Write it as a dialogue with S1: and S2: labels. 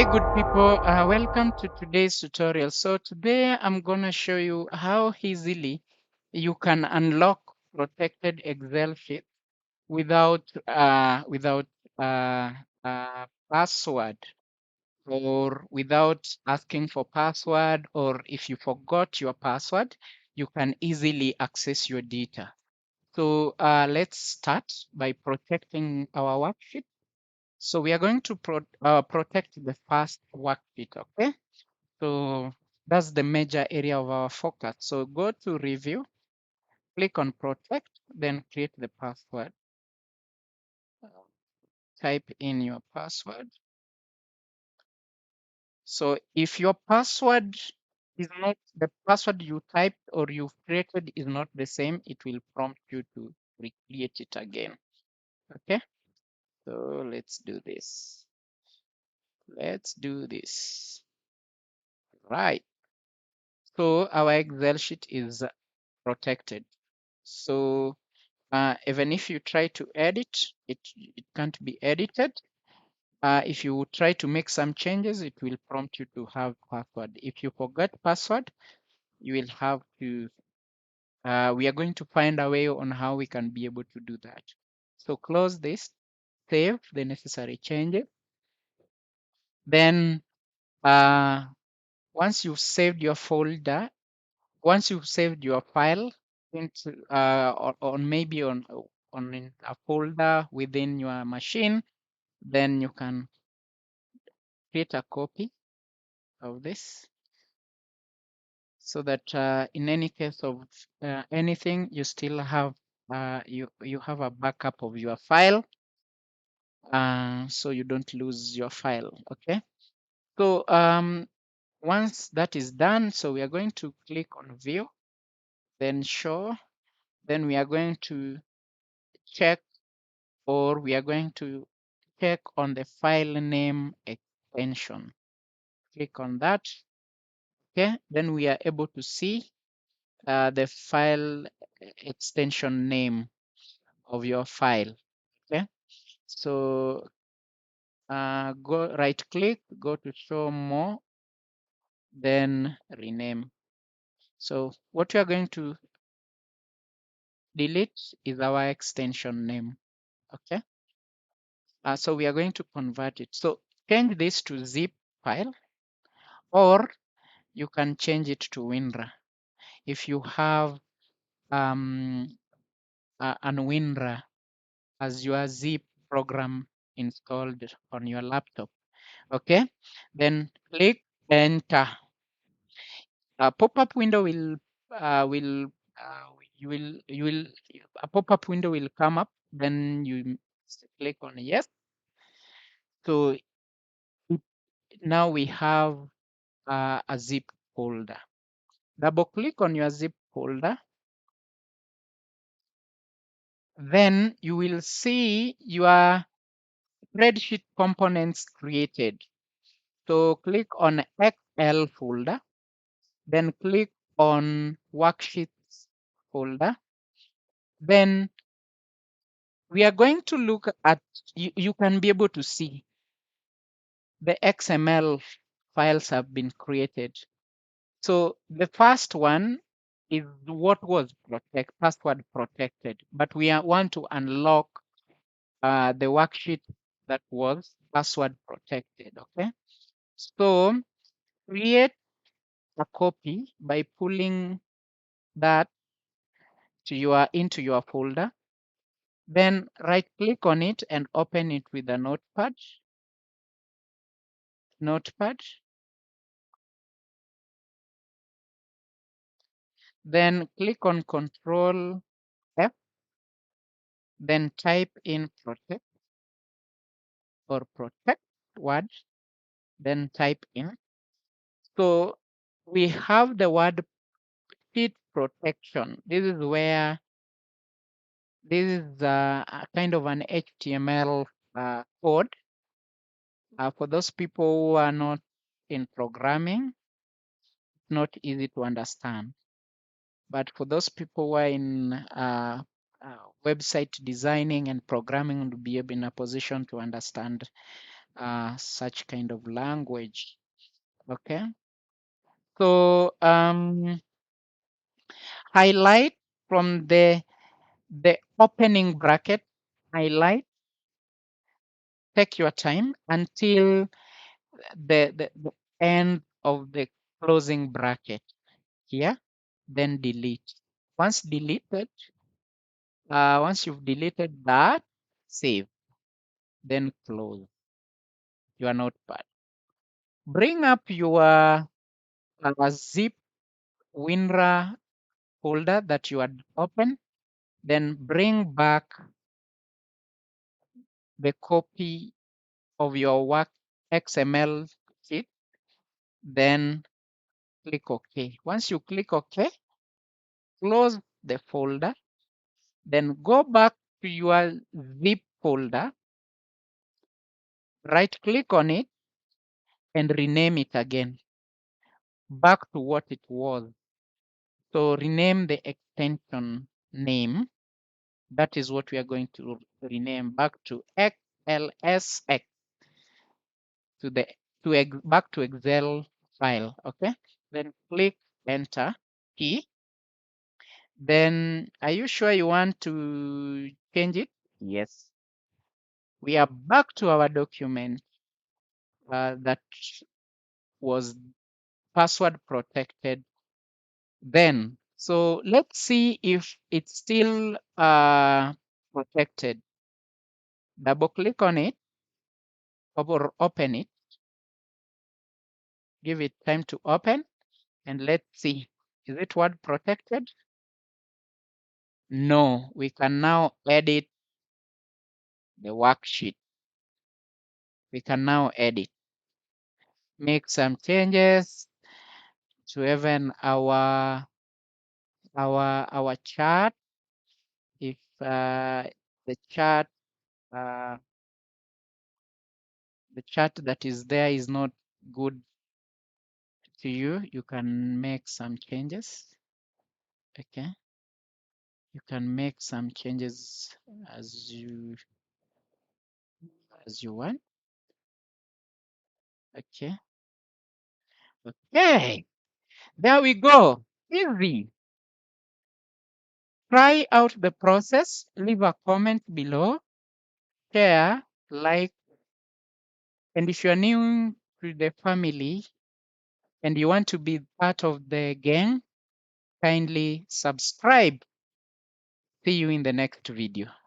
S1: Hi, good people. Welcome to today's tutorial. So today I'm going to show you how easily you can unlock protected Excel sheet without password, or without asking for password, or if you forgot your password, you can easily access your data. So let's start by protecting our worksheet. So we are going to protect the first worksheet, okay? So that's the major area of our focus. So go to review, click on protect, then create the password. Type in your password. So if your password is not the password you typed or you created is not the same, it will prompt you to recreate it again. Okay, so let's do this. Let's do this. Right. So our Excel sheet is protected. So even if you try to edit, it can't be edited. If you try to make some changes, it will prompt you to have password. If you forgot password, you will have to, we are going to find a way on how we can be able to do that. So close this, save the necessary changes. Then once you've saved your folder, once you've saved your file into on maybe on a folder within your machine, then you can create a copy of this so that in any case of anything, you still have you have a backup of your file, so you don't lose your file. Okay, so once that is done, so we are going to click on view, then show, then we are going to check, or we are going to check on the file name extension. Click on that. Okay, then we are able to see the file extension name of your file. Okay, so go right click, go to show more, then rename. So what we are going to delete is our extension name. Okay, so we are going to convert it. So change this to zip file, or you can change it to WinRAR. If you have an WinRAR as your zip program installed on your laptop. Okay, then click enter. A pop-up window will you will a pop-up window will come up. Then you click on yes. So now we have a zip folder. Double click on your zip folder. Then you will see your spreadsheet components created. So click on XL folder, then click on worksheets folder. Then we are going to look at, you can be able to see the XML files have been created. So the first one is what was password protected, but we want to unlock the worksheet that was password protected. Okay, so create a copy by pulling that to into your folder. Then right click on it and open it with a notepad. Then click on Control F, then type in protect or protect word, then type in. So we have the word sheet protection. This is where this is a kind of an HTML code for those people who are not in programming. Not easy to understand, but for those people who are in website designing and programming, to be able in a position to understand such kind of language. Okay. So highlight from the opening bracket, highlight, take your time until the end of the closing bracket here, then delete. Once deleted, once you've deleted that, save, then close your notepad. Bring up your zip WinRAR folder that you had opened, then bring back the copy of your work XML sheet, then click OK. Once you click OK, close the folder, then go back to your zip folder, right click on it and rename it again back to what it was. So rename the extension name. That is what we are going to rename back to XLSX back to Excel file. Okay. Then click enter key. Then are you sure you want to change it? Yes. We are back to our document that was password protected then. So let's see if it's still protected. Double click on it or open it. Give it time to open and let's see. Is it word protected? No, we can now edit the worksheet. We can now edit, make some changes to even our chart. If the chart uh, the chart that is there is not good to you, you can make some changes. Okay, you can make some changes as you want. Okay, okay, there we go. Easy. Try out the process. Leave a comment below, share, like, and if you're new to the family and you want to be part of the gang, kindly subscribe. See you in the next video.